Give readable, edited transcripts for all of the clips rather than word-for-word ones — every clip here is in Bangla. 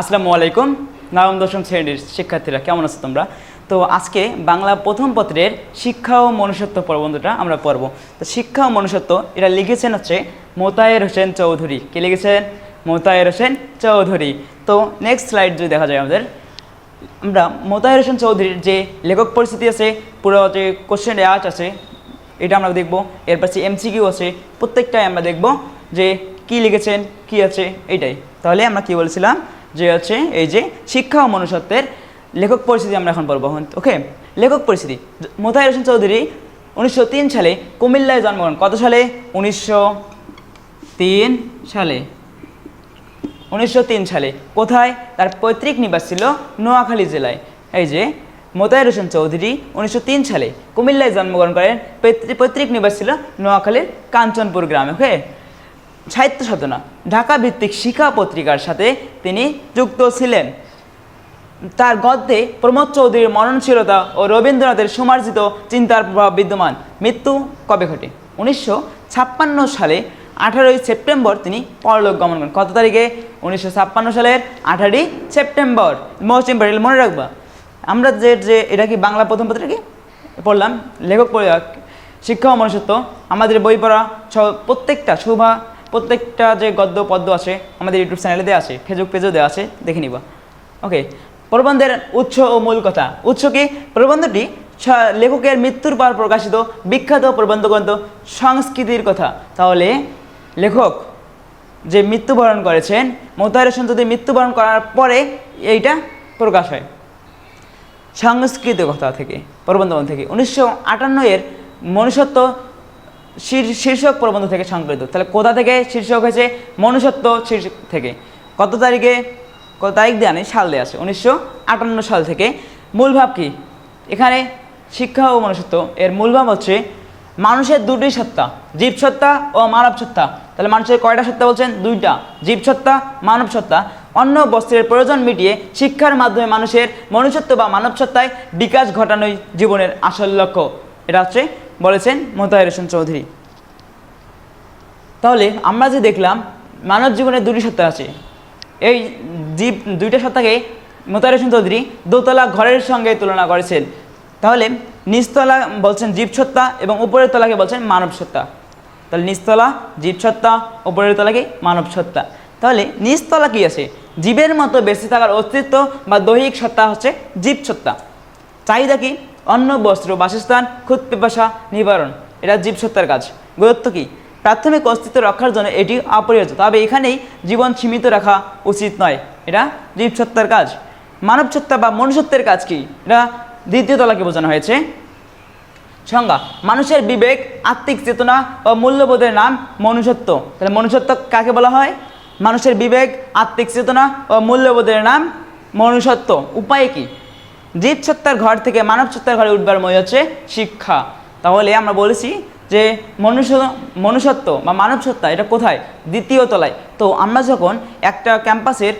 আসসালামু আলাইকুম। নবম দশম শ্রেণীর শিক্ষার্থীরা কেমন আছো তোমরা? তো আজকে বাংলা প্রথম পত্রের শিক্ষা ও মনুষ্যত্ব প্রবন্ধটা আমরা পড়ব। তো শিক্ষা ও মনুষ্যত্ব এটা লিখেছেন হচ্ছে মোতায়ের হোসেন চৌধুরী। কে লিখেছেন? মোতায়ের হোসেন চৌধুরী। তো নেক্সট স্লাইড যদি দেখা যায় আমরা মোতায়ের হোসেন চৌধুরীর যে লেখক পরিস্থিতি আছে, পুরো যে কোশ্চেন আর্ট আছে এটা আমরা দেখব। এরপর এমসিকিউ আছে, প্রত্যেকটাই আমরা দেখব যে কি লিখেছেন, কি আছে এইটাই। তাহলে আমরা কি বলছিলাম যে হচ্ছে এই যে শিক্ষা ও মনুষ্যত্বের লেখক পরিস্থিতি আমরা এখন বলবো। ওকে, লেখক পরিস্থিতি। মোতায়ের হোসেন চৌধুরী 1903 সালে কুমিল্লায় জন্মগ্রহণ। কত সালে? 1903 সালে। 1903 সালে কোথায়? তার পৈতৃক নিবাস ছিল নোয়াখালী জেলায়। এই যে মোতায়ের হোসেন চৌধুরী 1903 সালে কুমিল্লায় জন্মগ্রহণ করেন। পৈতৃক নিবাস ছিল নোয়াখালীর কাঞ্চনপুর গ্রামে। ওকে, সাহিত্য সাধনা ঢাকা ভিত্তিক শিক্ষা পত্রিকার সাথে তিনি যুক্ত ছিলেন। তার গদ্যে প্রমোদ চৌধুরীর মননশীলতা ও রবীন্দ্রনাথের সমার্জিত চিন্তার প্রভাব বিদ্যমান। মৃত্যু কবে ঘটে? 1956 সালে 18 সেপ্টেম্বর তিনি পরলোক গমন করেন। কত তারিখে? 1956 সালের 18 সেপ্টেম্বর। মোস্ট ইম্পর্টেন্ট মনে রাখবা। আমরা যে এটা কি বাংলা প্রথম পত্রিকা কি পড়লাম, লেখক শিক্ষা ও মনুষ্যত্ব, আমাদের বই পড়া প্রত্যেকটা যে গদ্য পদ্য আছে আমাদের ইউটিউব চ্যানেলে দেওয়া আছে, ফেসবুক পেজেও দেওয়া আছে, দেখে নিবা। ওকে, প্রবন্ধের উৎস ও মূল কথা। উৎস কি? প্রবন্ধটি লেখকের মৃত্যুর পর প্রকাশিত বিখ্যাত প্রবন্ধগ্রন্থ সংস্কৃতির কথা। তাহলে লেখক যে মৃত্যুবরণ করেছেন, মোতায়ের হোসেন চৌধুরী মৃত্যুবরণ করার পরে এইটা প্রকাশ হয় সংস্কৃতির কথা থেকে, প্রবন্ধগ্রন্থ থেকে। 1958 এর মনুষ্যত্ব শীর্ষক প্রবন্ধ থেকে সংকলিত। তাহলে কোথা থেকে শীর্ষক হয়েছে? মনুষ্যত্ব শীর্ষক থেকে। কত তারিখে? কত তারিখ দেওয়া নেই, সাল দেওয়া আছে। 1958 সাল থেকে। মূল ভাব কি এখানে? শিক্ষা ও মনুষ্যত্ব এর মূল ভাব হচ্ছে মানুষের দুটি সত্তা, জীবসত্তা ও মানব সত্তা। তাহলে মানুষের কয়টা সত্তা বলছেন? দুইটা, জীবসত্তা, মানব সত্তা। অন্য বস্তুর প্রয়োজন মিটিয়ে শিক্ষার মাধ্যমে মানুষের মনুষ্যত্ব বা মানব সত্তায় বিকাশ ঘটানোই জীবনের আসল লক্ষ্য। এটা হচ্ছে বলেছেন মোতায়ের হোসেন চৌধুরী। তাহলে আমরা যে দেখলাম মানব জীবনের দুটি সত্তা আছে, এই দুইটা সত্তাকে মোতায়ের হোসেন চৌধুরী দোতলা ঘরের সঙ্গে তুলনা করেছেন। তাহলে নিচতলা বলছেন জীবসত্তা এবং উপরের তলাকে বলছেন মানব সত্তা। তাহলে নিচতলা জীবসত্তা, উপরের তলাকে মানব সত্তা। তাহলে নিচতলা কি আছে? জীবের মতো বেঁচে থাকার অস্তিত্ব বা দৈহিক সত্তা হচ্ছে জীবসত্তা। চাহিদা কি? অন্ন, বস্ত্র, বাসস্থান, ক্ষুধ পিপাসা নিবারণ, এটা জীবসত্তার কাজ। গুরুত্ব কি? প্রাথমিক অস্তিত্ব রক্ষার জন্য এটি অপরিহার্য, তবে এখানেই জীবন সীমিত রাখা উচিত নয়, এটা জীবসত্তার কাজ। মানব সত্তা বা মনুষ্যত্বের কাজ কি? এটা দ্বিতীয় তলাকে বোঝানো হয়েছে। সংজ্ঞা: মানুষের বিবেক, আত্মিক চেতনা ও মূল্যবোধের নাম মনুষ্যত্ব। তাহলে মনুষ্যত্ব কাকে বলা হয়? মানুষের বিবেক, আত্মিক চেতনা ও মূল্যবোধের নাম মনুষ্যত্ব। উপায় কি? জীবসত্তার ঘর থেকে মানব সত্তার ঘরে উঠবার মই হচ্ছে শিক্ষা। তাহলে আমরা বলেছি যে মনুষ্যত্ব বা মানব সত্তা এটা কোথায়? দ্বিতীয় তলায়। তো আমরা যখন একটা ক্যাম্পাসের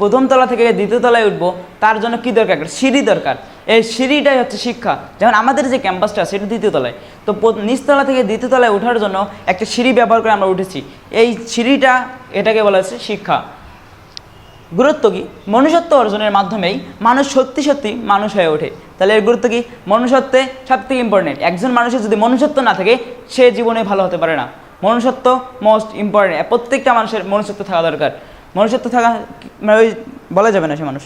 প্রথম তলা থেকে দ্বিতীয় তলায় উঠবো, তার জন্য কি দরকার? একটা সিঁড়ি দরকার। এই সিঁড়িটাই হচ্ছে শিক্ষা। যেমন আমাদের যে ক্যাম্পাসটা আছে এটা দ্বিতীয় তলায়, তো নিচতলা থেকে দ্বিতীয় তলায় ওঠার জন্য একটা সিঁড়ি ব্যবহার করে আমরা উঠেছি। এই সিঁড়িটা, এটাকে বলা হচ্ছে শিক্ষা। গুরুত্ব কি? মনুষ্যত্ব অর্জনের মাধ্যমেই মানুষ সত্যি মানুষ হয়ে ওঠে। তাহলে এর গুরুত্ব কি? মনুষ্যত্বে সবথেকে ইম্পর্টেন্ট। একজন মানুষের যদি মনুষ্যত্ব না থাকে সে জীবনে ভালো হতে পারে না। মনুষ্যত্ব মোস্ট ইম্পর্টেন্ট। প্রত্যেকটা মানুষের মনুষ্যত্ব থাকা দরকার। মনুষ্যত্ব থাকা ওই বলা যাবে না সে মানুষ।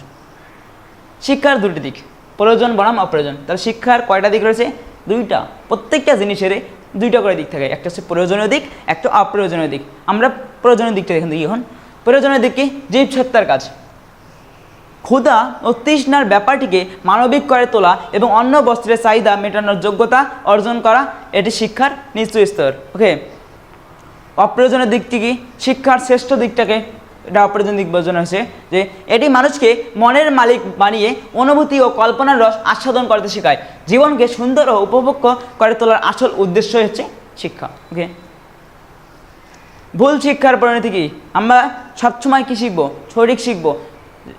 শিক্ষার দুটি দিক, প্রয়োজন বনাম অপ্রয়োজন। তাহলে শিক্ষার কয়টা দিক রয়েছে? দুইটা। প্রত্যেকটা জিনিসের দুইটা করে দিক থাকে, একটা হচ্ছে প্রয়োজনীয় দিক, একটা অপ্রয়োজনীয় দিক। আমরা প্রয়োজনীয় দিকটা দেখুন দেখি। এখন প্রয়োজনীয় দিক কি? জীবসত্তার কাজ। ক্ষুধা ও তৃষ্ণার ব্যাপারটিকে মানবিক করে তোলা এবং অন্য বস্ত্রের চাহিদা মেটানোর যোগ্যতা অর্জন করা, এটি শিক্ষার নিচু স্তর। ওকে, অপ্রয়োজনীয় দিকটি কি? শিক্ষার শ্রেষ্ঠ দিকটাকে এটা অপ্রয়োজনীয় দিক বোঝানো হয়েছে যে এটি মানুষকে মনের মালিক বানিয়ে অনুভূতি ও কল্পনার রস আস্বাদন করতে শেখায়। জীবনকে সুন্দর ও উপভোগ্য করে তোলার আসল উদ্দেশ্যই হচ্ছে শিক্ষা। ওকে, ভুল শিক্ষার পরিণতি কি? আমরা সবসময় কি শিখবো? সঠিক শিখবো,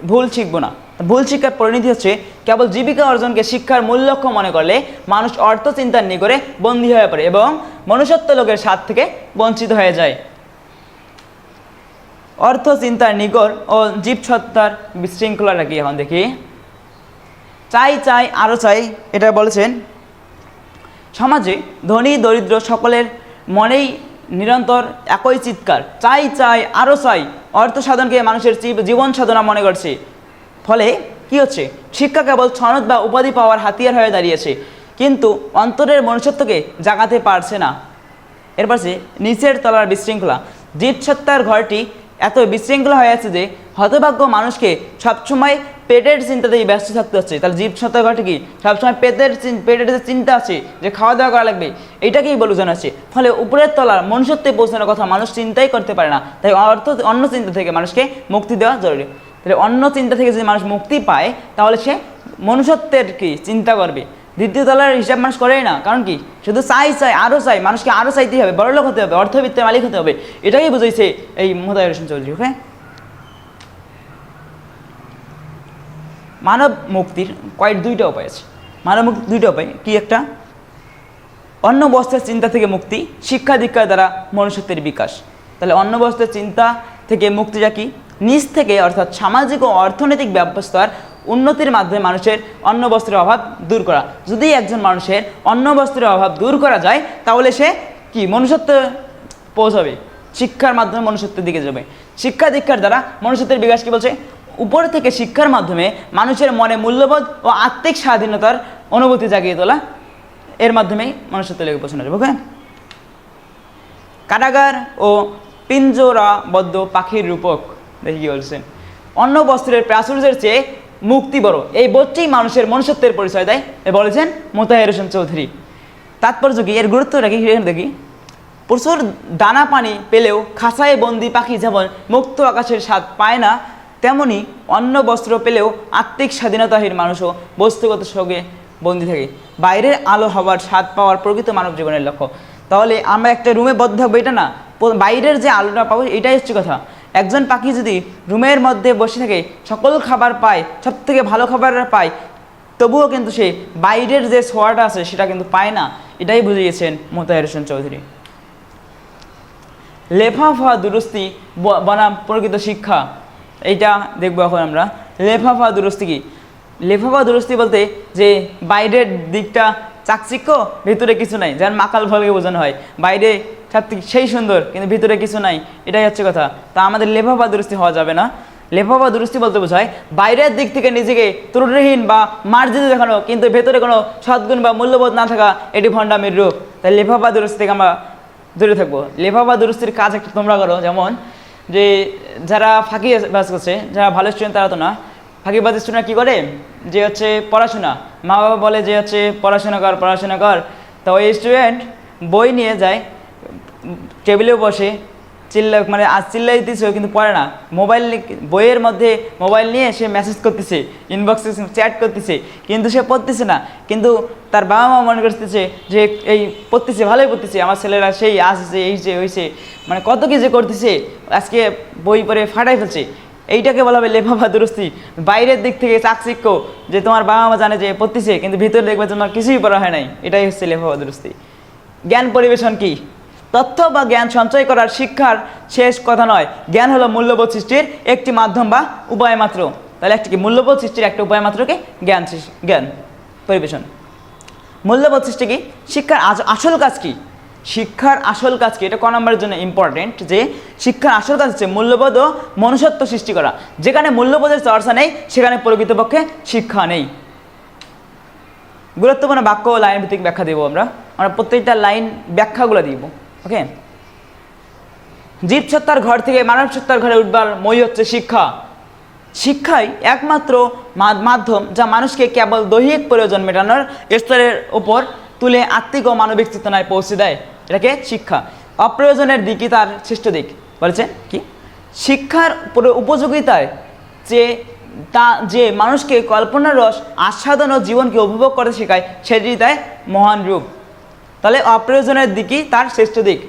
ভুল শিখবো না। ভুল শিক্ষার পরিণতি হচ্ছে কেবল জীবিকা অর্জনকে শিক্ষার মূল লক্ষ্য মনে করলে মানুষ অর্থ চিন্তার নিগড়ে বন্দী হয়ে পড়ে এবং মনুষ্যত্ব লোকের স্বাদ থেকে বঞ্চিত হয়ে যায়। অর্থ চিন্তার নিগড় ও জীবসত্তার বিশৃঙ্খলাটা কি এখন দেখি। চাই চাই আরও চাই, এটা বলেছেন সমাজে ধনী দরিদ্র সকলের মনেই নিরন্তর একই চিৎকার, চাই চাই আরও চাই। অর্থ সাধনকে মানুষের জীবন সাধনা মনে করছে। ফলে কি হচ্ছে, শিক্ষা কেবল সনদ বা উপাধি পাওয়ার হাতিয়ার হয়ে দাঁড়িয়েছে, কিন্তু অন্তরের মনুষ্যত্বকে জাগাতে পারছে না। এরপর সে নিচের তলার বিশৃঙ্খলা। জীবসত্তার ঘরটি এত বিশৃঙ্খলা হয়ে আছে যে হতভাগ্য মানুষকে সবসময় পেটের চিন্তাতেই ব্যস্ত থাকতে হচ্ছে। তাহলে জীবসত্তার ঘরটি কি, সবসময় পেটের যে চিন্তা আছে যে খাওয়া দাওয়া করা লাগবে, এটাকেই বোঝানো আছে। ফলে উপরের তলার মনুষ্যত্বে পৌঁছানোর কথা মানুষ চিন্তাই করতে পারে না। তাই অন্য চিন্তা থেকে মানুষকে মুক্তি দেওয়া জরুরি। তাহলে অন্য চিন্তা থেকে যদি মানুষ মুক্তি পায় তাহলে সে মনুষ্যত্বের কি চিন্তা করবে। দ্বিতীয় তলার হিসাব মানুষ করেই না, কারণ কি শুধু চাই চাই আরও চাই, মানুষকে আরও চাইতেই হবে, বড়লোক হতে হবে, অর্থবিত্তের মালিক হতে হবে, এটাই বুঝাইছে এই মোতায়ের হোসেন চৌধুরী। ওকে, মানব মুক্তির দুইটা উপায় আছে। মানব মুক্তির দুইটা উপায় কি, একটা অন্ন বস্ত্রের চিন্তা থেকে মুক্তি, শিক্ষা দীক্ষার দ্বারা মনুষ্যত্বের বিকাশ। তাহলে অন্ন বস্ত্রের চিন্তা থেকে মুক্তিটা কি, নিজ থেকে অর্থাৎ সামাজিক ও অর্থনৈতিক ব্যবস্থার উন্নতির মাধ্যমে মানুষের অন্ন বস্ত্রের অভাব দূর করা। যদি একজন মানুষের অন্ন বস্ত্রের অভাব দূর করা যায় তাহলে সে কি মনুষ্যত্ব পৌঁছাবে, শিক্ষার মাধ্যমে মনুষ্যত্বের দিকে যাবে। শিক্ষা দীক্ষার দ্বারা মনুষ্যত্বের বিকাশ কি বলছে, উপর থেকে শিক্ষার মাধ্যমে মানুষের মনে মূল্যবোধ ও আত্মিক স্বাধীনতার অনুভূতি জাগিয়ে তোলা, এর মাধ্যমেই মনুষ্যত্বের লেগে পৌঁছানো যাবে। ওকে, কারাগার ও পিঞ্জরাবদ্ধ পাখির রূপক দেখি কি বলছেন, অন্ন বস্ত্রের প্রাচুর্যের চেয়ে মুক্তি বড়, এই বোধটি মানুষের মনুষ্যত্বের পরিচয় দেয়, এ বলেছেন মোতাহের হোসেন চৌধুরী। তাৎপর্য কি, এর গুরুত্বটা কি দেখি। প্রচুর দানা পানি পেলেও খাঁচায় বন্দি পাখি যেমন মুক্ত আকাশের স্বাদ পায় না, তেমনি অন্ন বস্ত্র পেলেও আত্মিক স্বাধীনতাহীন মানুষও বস্তুগত সঙ্গে বন্দি থাকে। বাইরের আলো হওয়ার স্বাদ পাওয়ার প্রকৃত মানব জীবনের লক্ষ্য। তাহলে আমরা একটা রুমে বদ্ধ থাকবো এটা না, বাইরের যে আলোটা পাবো এটাই হচ্ছে কথা। একজন পাখি যদি রুমের মধ্যে বসে থাকে, সকল খাবার পায়, সব থেকে ভালো খাবার পায়, তবুও কিন্তু সে বাইরের যে ছোঁয়াটা আছে সেটা কিন্তু পায় না, এটাই বুঝিয়েছেন মোতাহের হোসেন চৌধুরী। লেফাফা দুরস্তি বনাম প্রকৃত শিক্ষা, এইটা দেখবো এখন আমরা। লেফাফা দুরস্তি কি, লেফাফা দুরস্তি বলতে যে বাইরের দিকটা চাকচিক্য, ভিতরে কিছু নাই, যেমন মাকাল ফলকে বোঝানো হয়, বাইরে সেই সুন্দর কিন্তু ভিতরে কিছু নাই, এটাই হচ্ছে কথা। তা আমাদের লেফাফা দুরস্তি হওয়া যাবে না। লেফাফা দুরস্তি বলতে বোঝায় বাইরের দিক থেকে নিজেকে ত্রুটিহীন বা মার্জিত দেখানো, কিন্তু ভেতরে কোনো সদ্গুণ বা মূল্যবোধ না থাকা, এটি ভণ্ডামির রূপ। তাই লেফাফা দুরস্তি থেকে আমরা দূরে থাকবো। লেফাফা দুরস্তির কাজ একটা তোমরা করো, যেমন যে যারা ফাঁকিবাজ করছে, যারা ভালো স্টুডেন্ট তারা তো না, ফাঁকিবাজ স্টুডেন্ট কী করে, যে হচ্ছে পড়াশোনা, মা বাবা বলে যে হচ্ছে পড়াশোনা কর, তো ওই স্টুডেন্ট বই নিয়ে যায়, টেবিলেও বসে মানে আজ চিল্লাই দিতেছে কিন্তু পড়ে না, বইয়ের মধ্যে মোবাইল নিয়ে সে মেসেজ করতেছে, ইনবক্সে চ্যাট করতেছে, কিন্তু সে পড়তেছে না। কিন্তু তার বাবা মা মনে করতেছে যে এই পড়তেছে, ভালোই পড়তেছে, আমার ছেলেরা সেই আসছে, এই যে হয়েছে, মানে কত কি যে করতেছে, আজকে বই পড়ে ফাটাই ফেলছে। এইটাকে বলা হবে লেফাফা দুরস্তি। বাইরের দিক থেকে চাকচিক্য, যে তোমার বাবা মা জানে যে পড়তেছে, কিন্তু ভিতরে দেখবে তোমার কিছুই পড়া হয় নাই, এটাই হচ্ছে লেফাফা দুরস্তি। জ্ঞান পরিবেশন কি, তথ্য বা জ্ঞান সঞ্চয় করার শিক্ষার শেষ কথা নয়, জ্ঞান হলো মূল্যবোধ সৃষ্টির একটি মাধ্যম বা উপায় মাত্র। তাহলে একটা কি, মূল্যবোধ সৃষ্টির একটা উপায় মাত্রকে জ্ঞান পরিবেশন। মূল্যবোধ সৃষ্টি কি, শিক্ষার আসল কাজ কি, শিক্ষার আসল কাজ কি, এটা ক নম্বরের জন্য ইম্পর্টেন্ট, যে শিক্ষার আসল কাজ হচ্ছে মূল্যবোধ ও মনুষ্যত্ব সৃষ্টি করা। যেখানে মূল্যবোধের চর্চা নেই সেখানে প্রকৃতপক্ষে শিক্ষা নেই। গুরুত্বপূর্ণ বাক্য ও লাইন ভিত্তিক ব্যাখ্যা দেবো আমরা প্রত্যেকটা লাইন ব্যাখ্যাগুলো দিব। ওকে, জীবসত্তার ঘর থেকে মানব সত্তার ঘরে উঠবার মই হচ্ছে শিক্ষা। শিক্ষাই একমাত্র মাধ্যম যা মানুষকে কেবল দৈহিক প্রয়োজন মেটানোর স্তরের ওপর তুলে আত্মিক ও মানবিক চেতনায় পৌঁছে দেয়, এটাকে শিক্ষা। অপ্রয়োজনের দিকই তার শ্রেষ্ঠ দিক। বলেছেন কি, শিক্ষার উপযোগিতায় যে মানুষকে কল্পনার রস আস্বাদন ও জীবনকে উপভোগ করতে শেখায়, সেটি তাই মহান রূপ। তাহলে অপ্রয়োজনের দিকই তার শ্রেষ্ঠ দিক।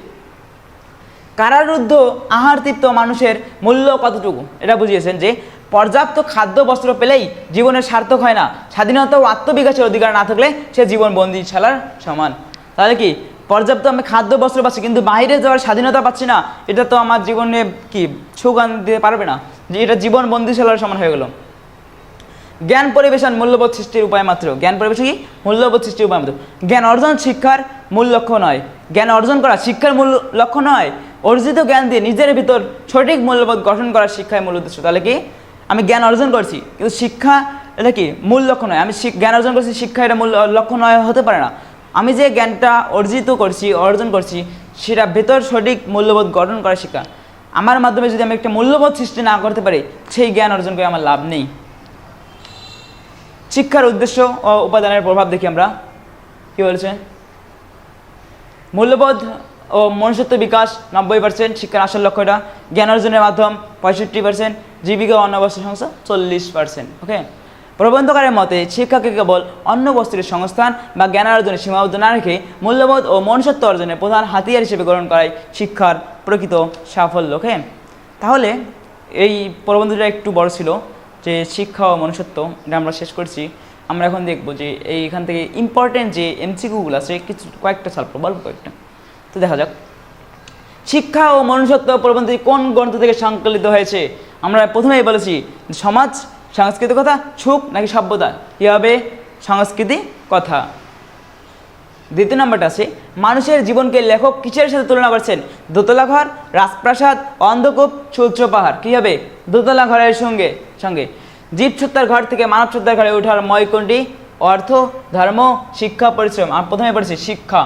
কারারুদ্ধ আহার তৃপ্ত মানুষের মূল্য কতটুকু, এটা বুঝিয়েছেন যে পর্যাপ্ত খাদ্য বস্ত্র পেলেই জীবনের সার্থক হয় না, স্বাধীনতা ও আত্মবিকাশের অধিকার না থাকলে সে জীবন বন্দিশালার সমান। তাহলে কি, পর্যাপ্ত আমি খাদ্য বস্ত্র পাচ্ছি কিন্তু বাইরে যাওয়ার স্বাধীনতা পাচ্ছি না, এটা তো আমার জীবনে কি সুখ আনতে পারবে না, যে এটা জীবন বন্দিশালার সমান হয়ে গেল। জ্ঞান পরিবেশন মূল্যবোধ সৃষ্টির উপায় মাত্র। জ্ঞান পরিবেশন কি? মূল্যবোধ সৃষ্টির উপায় মাত্র। জ্ঞান অর্জন শিক্ষার মূল লক্ষ্য নয়। জ্ঞান অর্জন করা শিক্ষার মূল লক্ষ্য নয়, অর্জিত জ্ঞান দিয়ে নিজের ভিতর সঠিক মূল্যবোধ গঠন করার শিক্ষায় মূল উদ্দেশ্য। তাহলে কি আমি জ্ঞান অর্জন করছি কিন্তু শিক্ষা এটা কি মূল লক্ষ্য নয়। আমি জ্ঞান অর্জন করছি, শিক্ষা এটা মূল লক্ষ্য নয়, হতে পারে না। আমি যে জ্ঞানটা অর্জন করছি সেটা ভেতর সঠিক মূল্যবোধ গঠন করার শিক্ষা। আমার মাধ্যমে যদি আমি একটা মূল্যবোধ সৃষ্টি না করতে পারি, সেই জ্ঞান অর্জন করে আমার লাভ নেই। শিক্ষার উদ্দেশ্য ও উপাদানের প্রভাব দেখি আমরা। কি বলেছে? মূল্যবোধ ও মনুষ্যত্ব বিকাশ 90%, শিক্ষার আসল লক্ষ্য এটা। জ্ঞান অর্জনের মাধ্যম 65%, জীবিকা ও অন্য বস্তুর সংস্থা 40%। ওকে, প্রবন্ধকারের মতে শিক্ষাকে কেবল অন্য বস্তুর সংস্থান বা জ্ঞান অর্জনের সীমাবদ্ধ না রেখে মূল্যবোধ ও মনুষ্যত্ব অর্জনের প্রধান হাতিয়ার হিসেবে গ্রহণ করাই শিক্ষার প্রকৃত সাফল্য। ওকে, তাহলে এই প্রবন্ধটা একটু বড় ছিল, যে শিক্ষা ও মনুষ্যত্ব, এটা আমরা শেষ করছি। আমরা এখন দেখবো যে এইখান থেকে ইম্পর্টেন্ট যে এমসিকিউগুলো আছে কয়েকটা সলভ করবো, অল্প কয়েকটা। তো দেখা যাক, শিক্ষা ও মনুষ্যত্ব প্রবন্ধটি কোন গ্রন্থ থেকে সংকলিত হয়েছে? আমরা প্রথমেই বলেছি সমাজ, সাংস্কৃতিক কথা, সুখ নাকি সভ্যতা? কী হবে? সংস্কৃতি কথা। দ্বিতীয় নম্বরটা আছে মানুষের জীবনকে লেখক কিসের সাথে তুলনা করছেন? দোতলা ঘর, রাজপ্রাসাদ, অন্ধকূপ, সুউচ্চ পাহাড়। কী হবে? দোতলা ঘরের সঙ্গে। জীবসত্তার ঘর থেকে মানব সত্তার ঘরে ওঠার ময় কোনটি? অর্থ, ধর্ম, শিক্ষা, পরিশ্রম। আমি প্রথমে পড়েছি শিক্ষা।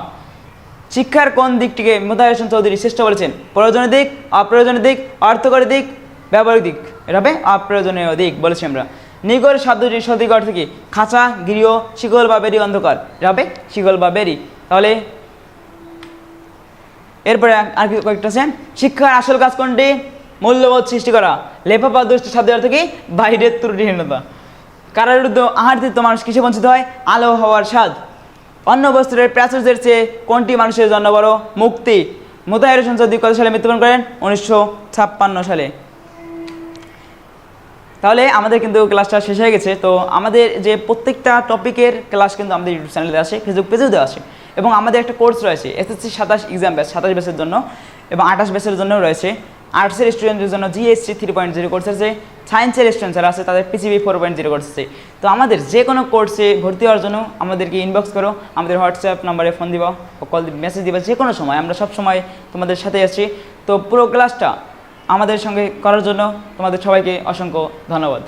শিক্ষার কোন দিকটিকে মোতাহার হোসেন চৌধুরী শ্রেষ্ঠ বলেছেন? প্রয়োজনীয় দিক, অপ্রয়োজনীয় দিক, অর্থকরী দিক, ব্যবহারিক দিক। এটা হবে অপ্রয়োজনীয় দিক বলেছি আমরা। নিগর শব্দটির সঠিক অর্থ কি? খাঁচা, গৃহ, শিকল বা বেরি, অন্ধকার। এটা হবে শিকল বা বেরি। তাহলে এরপরে আর কি কয়েকটা আছে। শিক্ষার আসল কাজ কোনটি? মূল্যবোধ সৃষ্টি করা। লেফাফা দুষ্ট শব্দের অর্থ কি? বাইরের ত্রুটিহীনতা। কারারুদ্ধ আহারতীর্থ মানুষ কিসে বঞ্চিত হয়? আলো হওয়ার স্বাদ। অন্য বস্তুরের প্রাচুর্যের চেয়ে কোনটি মানুষের জন্য বড়? মুক্তি। মোতাহার হোসেন চৌধুরী কত সালে মৃত্যুবরণ করেন? 1956 সালে। তাহলে আমাদের কিন্তু ক্লাসটা শেষ হয়ে গেছে। তো আমাদের যে প্রত্যেকটা টপিকের ক্লাস কিন্তু আমাদের ইউটিউব চ্যানেলে আসে, ফেসবুক পেজেও দেওয়া আসে, এবং আমাদের একটা কোর্স রয়েছে SSC 27 এক্সাম ব্যাচ, 27 ব্যাচের জন্য এবং 28 ব্যাচের জন্যও রয়েছে। আর্টসের স্টুডেন্টদের জন্য GSC 3.0 কোর্স আছে, সায়েন্সের স্টুডেন্ট যারা আছে তাদের PCB 4.0 কোর্স আছে। তো আমাদের যে কোনো কোর্সে ভর্তি হওয়ার জন্য আমাদেরকে ইনবক্স করো, আমাদের হোয়াটসঅ্যাপ নাম্বারে ফোন দিবা, কল মেসেজ দিবা, যে কোনো সময়। আমরা সব সময় তোমাদের সাথে আছি। তো পুরো ক্লাসটা আমাদের সঙ্গে করার জন্য তোমাদের সবাইকে অসংখ্য ধন্যবাদ।